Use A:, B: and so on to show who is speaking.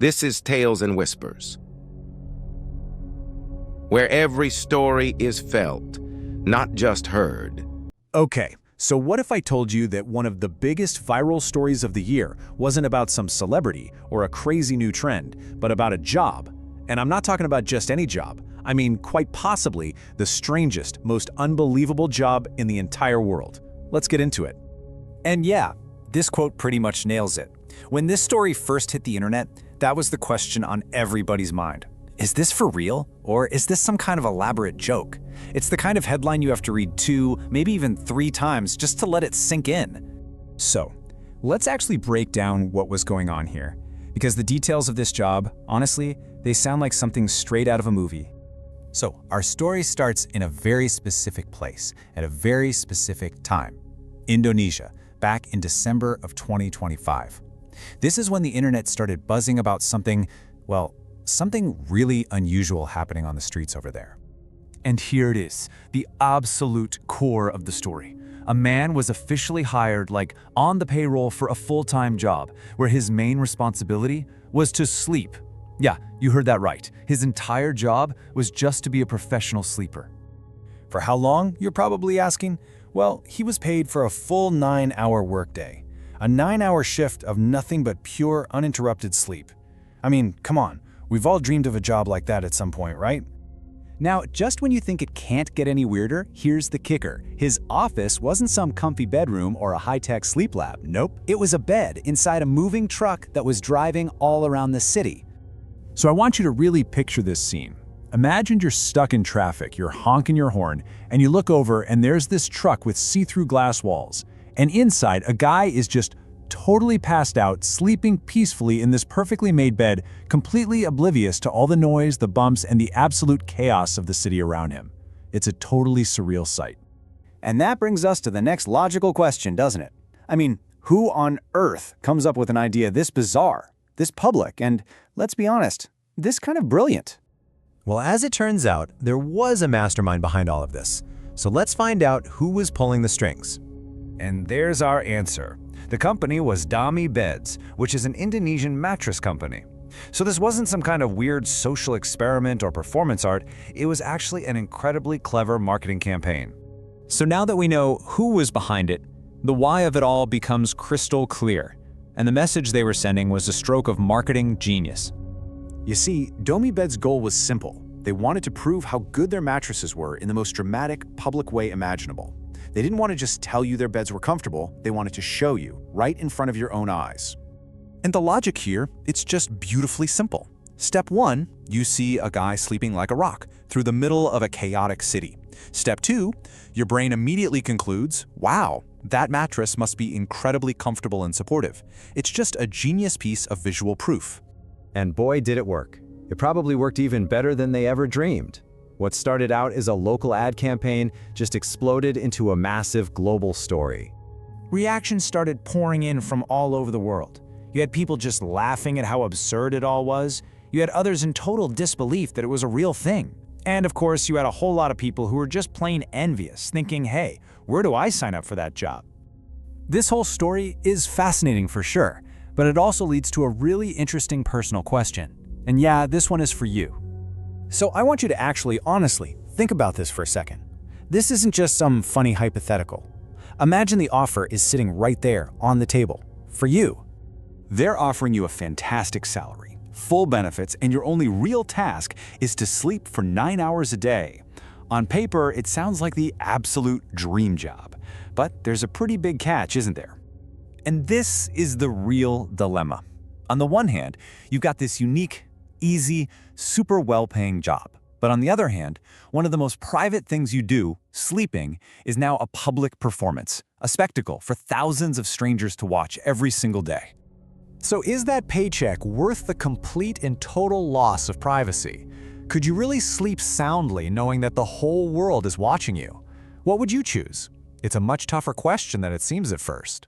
A: This is Tales and Whispers, where every story is felt, not just heard.
B: Okay, so what if I told you that one of the biggest viral stories of the year wasn't about some celebrity or a crazy new trend, but about a job? And I'm not talking about just any job. I mean, quite possibly the strangest, most unbelievable job in the entire world. Let's get into it.
C: And yeah, this quote pretty much nails it. When this story first hit the internet, that was the question on everybody's mind. Is this for real? Or is this some kind of elaborate joke? It's the kind of headline you have to read 2, maybe even 3 times just to let it sink in.
B: So, let's actually break down what was going on here. Because the details of this job, honestly, they sound like something straight out of a movie. So, our story starts in a very specific place, at a very specific time. Indonesia, back in December of 2025. This is when the internet started buzzing about something, well, something really unusual happening on the streets over there.
D: And here it is, the absolute core of the story. A man was officially hired, like on the payroll, for a full-time job, where his main responsibility was to sleep. Yeah, you heard that right. His entire job was just to be a professional sleeper.
B: For how long, you're probably asking? Well, he was paid for a full 9-hour workday. A 9-hour shift of nothing but pure, uninterrupted sleep. I mean, come on, we've all dreamed of a job like that at some point, right? Now, just when you think it can't get any weirder, here's the kicker. His office wasn't some comfy bedroom or a high-tech sleep lab. Nope, it was a bed inside a moving truck that was driving all around the city. So I want you to really picture this scene. Imagine you're stuck in traffic, you're honking your horn, and you look over and there's this truck with see-through glass walls. And inside, a guy is just totally passed out, sleeping peacefully in this perfectly made bed, completely oblivious to all the noise, the bumps, and the absolute chaos of the city around him. It's a totally surreal sight.
C: And that brings us to the next logical question, doesn't it? I mean, who on earth comes up with an idea this bizarre, this public, and, let's be honest, this kind of brilliant?
E: Well, as it turns out, there was a mastermind behind all of this. So let's find out who was pulling the strings.
D: And there's our answer. The company was Domi Beds, which is an Indonesian mattress company. So this wasn't some kind of weird social experiment or performance art, it was actually an incredibly clever marketing campaign.
B: So now that we know who was behind it, the why of it all becomes crystal clear. And the message they were sending was a stroke of marketing genius. You see, Domi Bed's goal was simple. They wanted to prove how good their mattresses were in the most dramatic, public way imaginable. They didn't want to just tell you their beds were comfortable, they wanted to show you, right in front of your own eyes. And the logic here, it's just beautifully simple. Step 1, you see a guy sleeping like a rock through the middle of a chaotic city. Step 2, your brain immediately concludes, wow, that mattress must be incredibly comfortable and supportive. It's just a genius piece of visual proof.
E: And boy, did it work. It probably worked even better than they ever dreamed. What started out as a local ad campaign just exploded into a massive global story.
C: Reactions started pouring in from all over the world. You had people just laughing at how absurd it all was. You had others in total disbelief that it was a real thing. And of course, you had a whole lot of people who were just plain envious, thinking, hey, where do I sign up for that job?
B: This whole story is fascinating for sure, but it also leads to a really interesting personal question. And yeah, this one is for you. So I want you to actually, honestly, think about this for a second. This isn't just some funny hypothetical. Imagine the offer is sitting right there on the table, for you. They're offering you a fantastic salary, full benefits, and your only real task is to sleep for 9 hours a day. On paper, it sounds like the absolute dream job. But there's a pretty big catch, isn't there? And this is the real dilemma. On the one hand, you've got this unique, easy, super well-paying job. But on the other hand, one of the most private things you do, sleeping, is now a public performance, a spectacle for thousands of strangers to watch every single day. So is that paycheck worth the complete and total loss of privacy? Could you really sleep soundly knowing that the whole world is watching you? What would you choose? It's a much tougher question than it seems at first.